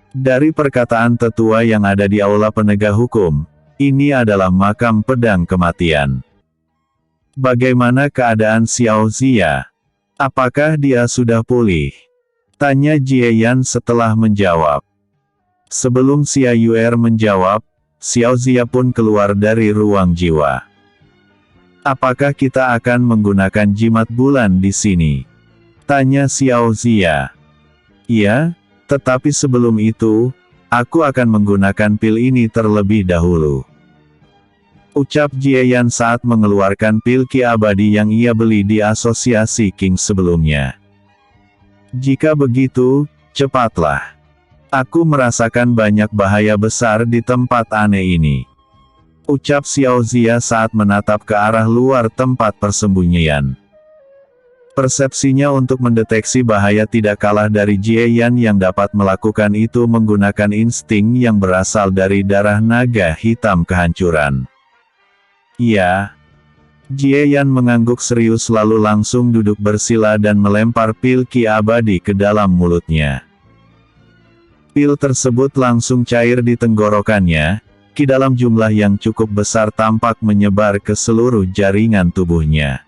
Dari perkataan tetua yang ada di aula penegak hukum, ini adalah makam pedang kematian. Bagaimana keadaan Xiao Zia? Apakah dia sudah pulih? Tanya Jieyan setelah menjawab. Sebelum Xia Yuer menjawab, Xiao Zia pun keluar dari ruang jiwa. Apakah kita akan menggunakan jimat bulan di sini? Tanya Xiao Zia. Iya, tetapi sebelum itu, aku akan menggunakan pil ini terlebih dahulu. Ucap Jieyan saat mengeluarkan pil ki abadi yang ia beli di asosiasi King sebelumnya. Jika begitu, cepatlah. Aku merasakan banyak bahaya besar di tempat aneh ini. Ucap Xiao Zia saat menatap ke arah luar tempat persembunyian. Persepsinya untuk mendeteksi bahaya tidak kalah dari Jieyan yang dapat melakukan itu menggunakan insting yang berasal dari darah naga hitam kehancuran. Iya. Jieyan mengangguk serius lalu langsung duduk bersila dan melempar pil ki abadi ke dalam mulutnya. Pil tersebut langsung cair di tenggorokannya, ki dalam jumlah yang cukup besar tampak menyebar ke seluruh jaringan tubuhnya.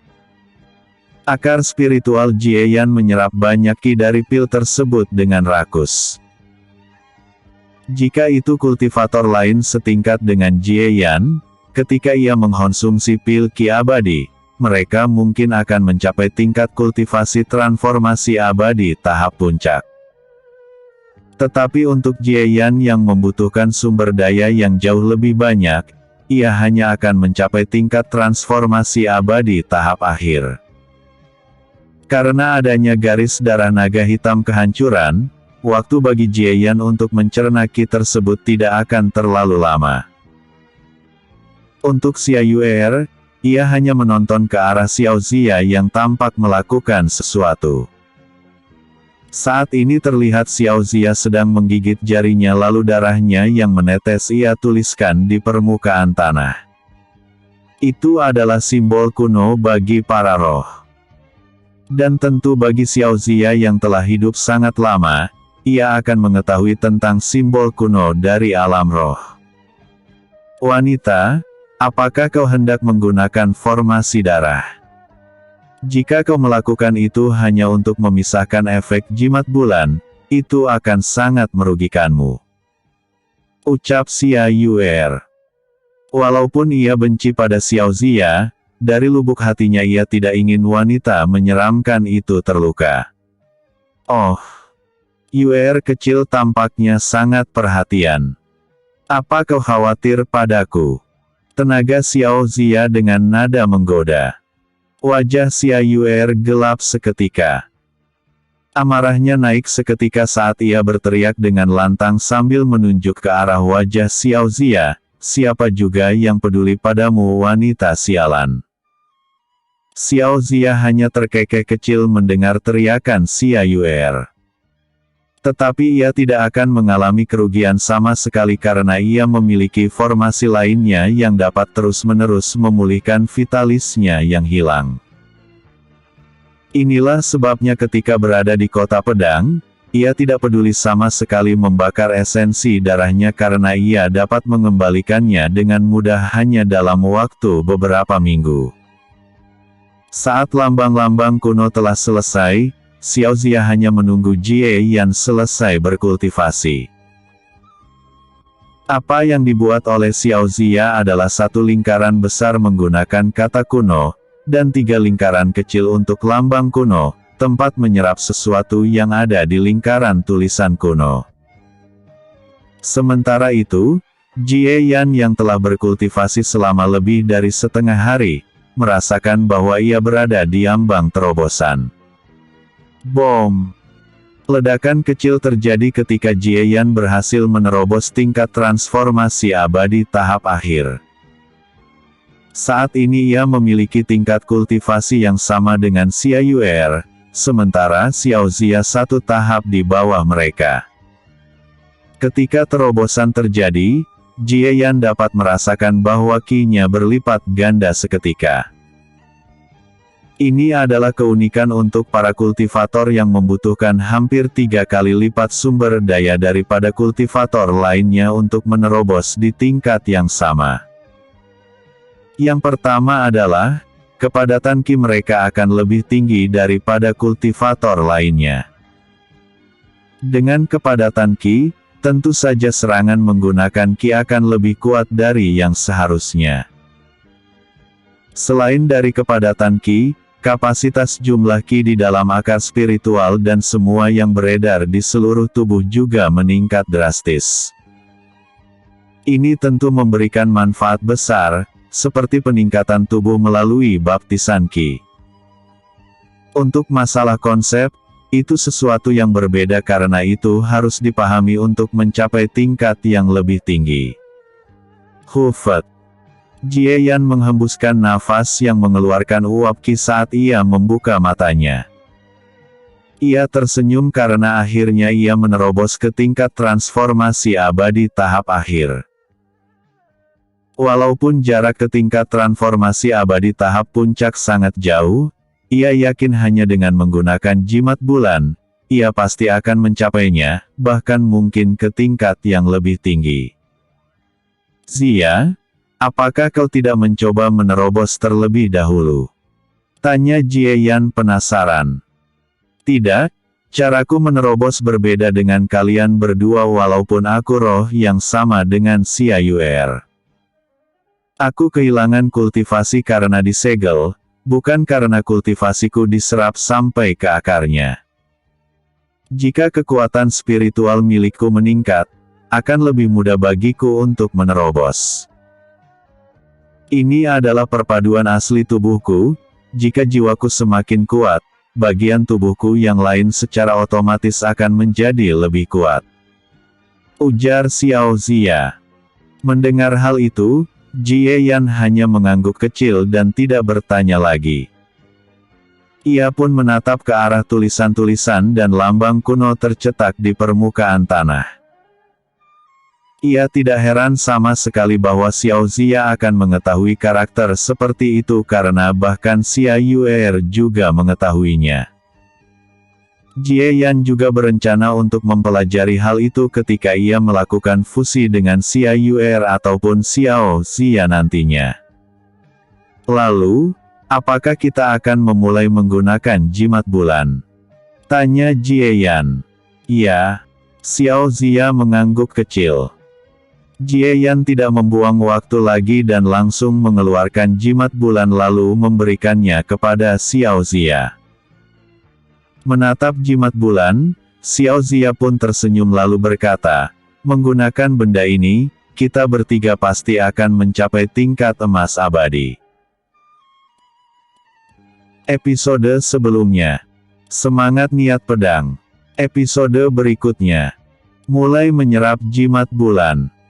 Akar spiritual Jieyan menyerap banyak ki dari pil tersebut dengan rakus. Jika itu kultivator lain setingkat dengan Jieyan, ketika ia mengkonsumsi pil ki abadi, mereka mungkin akan mencapai tingkat kultivasi transformasi abadi tahap puncak. Tetapi untuk Jieyan yang membutuhkan sumber daya yang jauh lebih banyak, ia hanya akan mencapai tingkat transformasi abadi tahap akhir. Karena adanya garis darah naga hitam kehancuran, waktu bagi Jieyan untuk mencerna ki tersebut tidak akan terlalu lama. Untuk Xia Yuer, ia hanya menonton ke arah Xiao Zia yang tampak melakukan sesuatu. Saat ini terlihat Xiao Zia sedang menggigit jarinya lalu darahnya yang menetes ia tuliskan di permukaan tanah. Itu adalah simbol kuno bagi para roh. Dan tentu bagi Xiao Zia yang telah hidup sangat lama, ia akan mengetahui tentang simbol kuno dari alam roh. Wanita, apakah kau hendak menggunakan formasi darah? Jika kau melakukan itu hanya untuk memisahkan efek jimat bulan, itu akan sangat merugikanmu. Ucap Xia Yuer. Walaupun ia benci pada Xiao Zia, dari lubuk hatinya ia tidak ingin wanita menyeramkan itu terluka. Oh, Yuer kecil tampaknya sangat perhatian. Apa kau khawatir padaku? Tenaga Xiao Zia dengan nada menggoda. Wajah Xia Yuer gelap seketika. Amarahnya naik seketika saat ia berteriak dengan lantang sambil menunjuk ke arah wajah Xiao Zia, siapa juga yang peduli padamu wanita sialan. Xiao Zia hanya terkekeh kecil mendengar teriakan Xia Yuer. Tetapi ia tidak akan mengalami kerugian sama sekali karena ia memiliki formasi lainnya yang dapat terus-menerus memulihkan vitalisnya yang hilang. Inilah sebabnya ketika berada di kota pedang, ia tidak peduli sama sekali membakar esensi darahnya karena ia dapat mengembalikannya dengan mudah hanya dalam waktu beberapa minggu. Saat lambang-lambang kuno telah selesai, Xiao Zia hanya menunggu Jieyan selesai berkultivasi. Apa yang dibuat oleh Xiao Zia adalah satu lingkaran besar menggunakan kata kuno, dan 3 lingkaran kecil untuk lambang kuno, tempat menyerap sesuatu yang ada di lingkaran tulisan kuno. Sementara itu, Jieyan yang telah berkultivasi selama lebih dari setengah hari, merasakan bahwa ia berada di ambang terobosan. Bom! Ledakan kecil terjadi ketika Jieyan berhasil menerobos tingkat transformasi abadi tahap akhir. Saat ini ia memiliki tingkat kultivasi yang sama dengan Xia Yuer, sementara Xiao Zia satu tahap di bawah mereka. Ketika terobosan terjadi, Jieyan dapat merasakan bahwa ki-nya berlipat ganda seketika. Ini adalah keunikan untuk para kultivator yang membutuhkan hampir 3 kali lipat sumber daya daripada kultivator lainnya untuk menerobos di tingkat yang sama. Yang pertama adalah, kepadatan ki mereka akan lebih tinggi daripada kultivator lainnya. Dengan kepadatan ki, tentu saja serangan menggunakan ki akan lebih kuat dari yang seharusnya. Selain dari kepadatan ki, kapasitas jumlah ki di dalam akar spiritual dan semua yang beredar di seluruh tubuh juga meningkat drastis. Ini tentu memberikan manfaat besar, seperti peningkatan tubuh melalui baptisan ki. Untuk masalah konsep, itu sesuatu yang berbeda karena itu harus dipahami untuk mencapai tingkat yang lebih tinggi. Hufet. Jieyan menghembuskan nafas yang mengeluarkan uap ki saat ia membuka matanya. Ia tersenyum karena akhirnya ia menerobos ke tingkat transformasi abadi tahap akhir. Walaupun jarak ke tingkat transformasi abadi tahap puncak sangat jauh, ia yakin hanya dengan menggunakan jimat bulan, ia pasti akan mencapainya, bahkan mungkin ke tingkat yang lebih tinggi. Zia, apakah kau tidak mencoba menerobos terlebih dahulu? Tanya Jieyan penasaran. Tidak, caraku menerobos berbeda dengan kalian berdua walaupun aku roh yang sama dengan Xia Yuer. Aku kehilangan kultivasi karena disegel, bukan karena kultivasiku diserap sampai ke akarnya. Jika kekuatan spiritual milikku meningkat, akan lebih mudah bagiku untuk menerobos. Ini adalah perpaduan asli tubuhku, jika jiwaku semakin kuat, bagian tubuhku yang lain secara otomatis akan menjadi lebih kuat. Ujar Xiao Zia. Mendengar hal itu, Jieyan hanya mengangguk kecil dan tidak bertanya lagi. Ia pun menatap ke arah tulisan-tulisan dan lambang kuno tercetak di permukaan tanah. Ia tidak heran sama sekali bahwa Xiao Zia akan mengetahui karakter seperti itu karena bahkan Xia Yuer juga mengetahuinya. Jieyan juga berencana untuk mempelajari hal itu ketika ia melakukan fusi dengan Xia Yuer ataupun Xiao Zia nantinya. Lalu, apakah kita akan memulai menggunakan jimat bulan? Tanya Jieyan. Ya, Xiao Zia mengangguk kecil. Jieyan tidak membuang waktu lagi dan langsung mengeluarkan jimat bulan lalu memberikannya kepada Xiao Zia. Menatap jimat bulan, Xiao Zia pun tersenyum lalu berkata, menggunakan benda ini, kita bertiga pasti akan mencapai tingkat emas abadi. Episode sebelumnya. Semangat niat pedang. Episode berikutnya. Mulai menyerap jimat bulan.